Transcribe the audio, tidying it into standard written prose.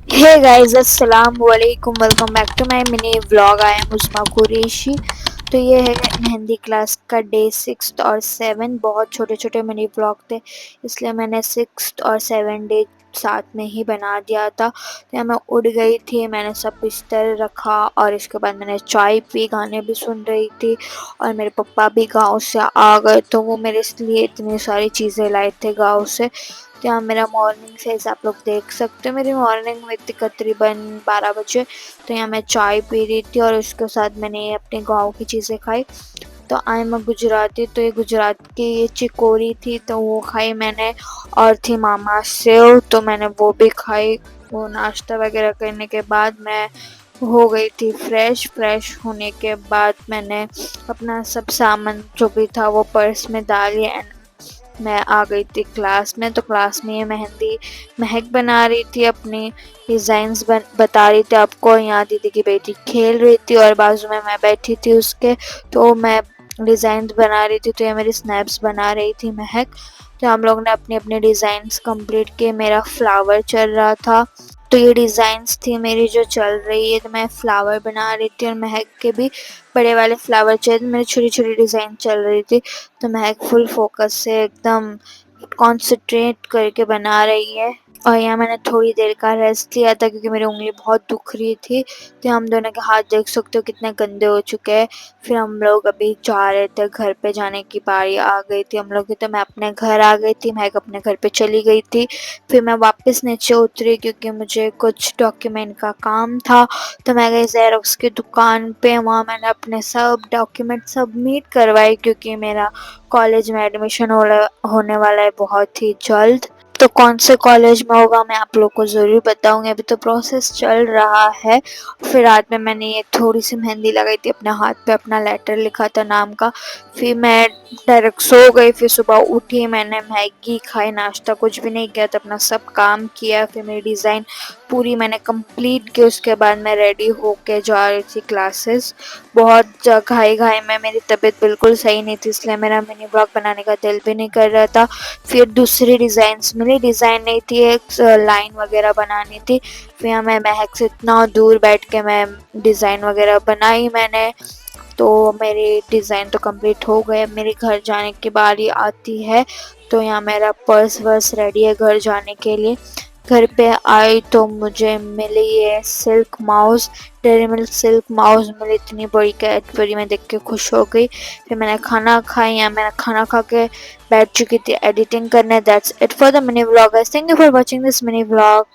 हे guys, अस्सलाम वालेकुम। Welcome back to my mini vlog. I am Usma Qureshi. तो ये है मेहंदी क्लास का डे 6 और 7। बहुत छोटे छोटे मिनी व्लॉग थे, इसलिए मैंने 6 और 7 डे साथ में ही बना दिया था। तो मैं उठ गई थी, मैंने सब बिस्तर रखा और इसके बाद मैंने चाय पी, गाने भी सुन रही थी। और मेरे पापा भी गांव से आ गए, तो वो मेरे लिए इतनी सारी चीज़ें लाए थे गांव से। तो यहाँ मेरा मॉर्निंग फेस आप लोग देख सकते हो। मेरी मॉर्निंग में थी तकरीबन 12 बजे। तो यहाँ मैं चाय पी रही थी और उसके साथ मैंने अपने गांव की चीज़ें खाई। तो आई एम गुजराती, तो ये गुजरात की ये चिकोरी थी, तो वो खाई मैंने। और थी मामा सेव, तो मैंने वो भी खाई। वो नाश्ता वगैरह करने के बाद मैं हो गई थी फ्रेश होने के बाद मैंने अपना सब सामान जो भी था वो पर्स में डाल लिया। मैं आ गई थी क्लास में। तो क्लास में ये मेहंदी महक बना रही थी, अपनी डिज़ाइंस बता रही थी आपको। यहाँ दीदी की बेटी खेल रही थी और बाजू में मैं बैठी थी उसके। तो मैं डिज़ाइन बना रही थी, तो ये मेरी स्नैप्स बना रही थी महक। तो हम लोग ने अपने अपने डिज़ाइंस कंप्लीट किए। मेरा फ्लावर चल रहा था, तो ये डिज़ाइंस थी मेरी जो चल रही है। तो मैं फ्लावर बना रही थी और महक के भी बड़े वाले फ्लावर चाहिए, मेरी छोटी छोटी डिज़ाइन चल रही थी। तो महक फुल फोकस से एकदम कॉन्सेंट्रेट करके बना रही है। और यहाँ मैंने थोड़ी देर का रेस्ट लिया था क्योंकि मेरी उंगली बहुत दुख रही थी। तो हम दोनों के हाथ देख सकते हो कितने गंदे हो चुके हैं। फिर हम लोग अभी जा रहे थे, घर पे जाने की बारी आ गई थी हम लोग की। तो मैं अपने घर आ गई थी, मैं अपने घर पे चली गई थी। फिर मैं वापस नीचे उतरी क्योंकि मुझे कुछ डॉक्यूमेंट का काम था। तो मैं गई ज़ेरॉक्स की दुकान पे, वहाँ मैंने अपने सब डॉक्यूमेंट सबमिट करवाए क्योंकि मेरा कॉलेज में एडमिशन होने वाला है बहुत ही जल्द। तो कौन से कॉलेज में होगा मैं आप लोग को ज़रूर बताऊंगी, अभी तो प्रोसेस चल रहा है। फिर रात में मैंने ये थोड़ी सी मेहंदी लगाई थी अपने हाथ पे, अपना लेटर लिखा था नाम का। फिर मैं डायरेक्ट सो गई। फिर सुबह उठी, मैंने मैगी खाई, नाश्ता कुछ भी नहीं किया, तो अपना सब काम किया। फिर मेरी डिज़ाइन पूरी मैंने कंप्लीट की। उसके बाद मैं रेडी होके जा रही थी क्लासेस। बहुत घाई घाई में, मेरी तबीयत बिल्कुल सही नहीं थी, इसलिए मेरा मिनी ब्लॉग बनाने का दिल भी नहीं कर रहा था। फिर दूसरी डिज़ाइंस मिली, डिज़ाइन नहीं थी, एक लाइन वगैरह बनानी थी। फिर मैं महक से इतना दूर बैठ के मैं डिज़ाइन वगैरह बनाई मैंने। तो मेरी डिज़ाइन तो कंप्लीट हो गए। अब मेरे घर जाने की बारी आती है। तो यहाँ मेरा पर्स वर्स रेडी है घर जाने के लिए। घर पे आई तो मुझे मिली ये silk mousse, dairy milk silk mousse मिली, इतनी बड़ी कैडबरी में देख के खुश हो गई। फिर मैंने खाना खाई, या मैंने खाना खा के बैठ चुकी थी एडिटिंग करने। That's it for the mini vlog guys, thank you for watching this mini vlog.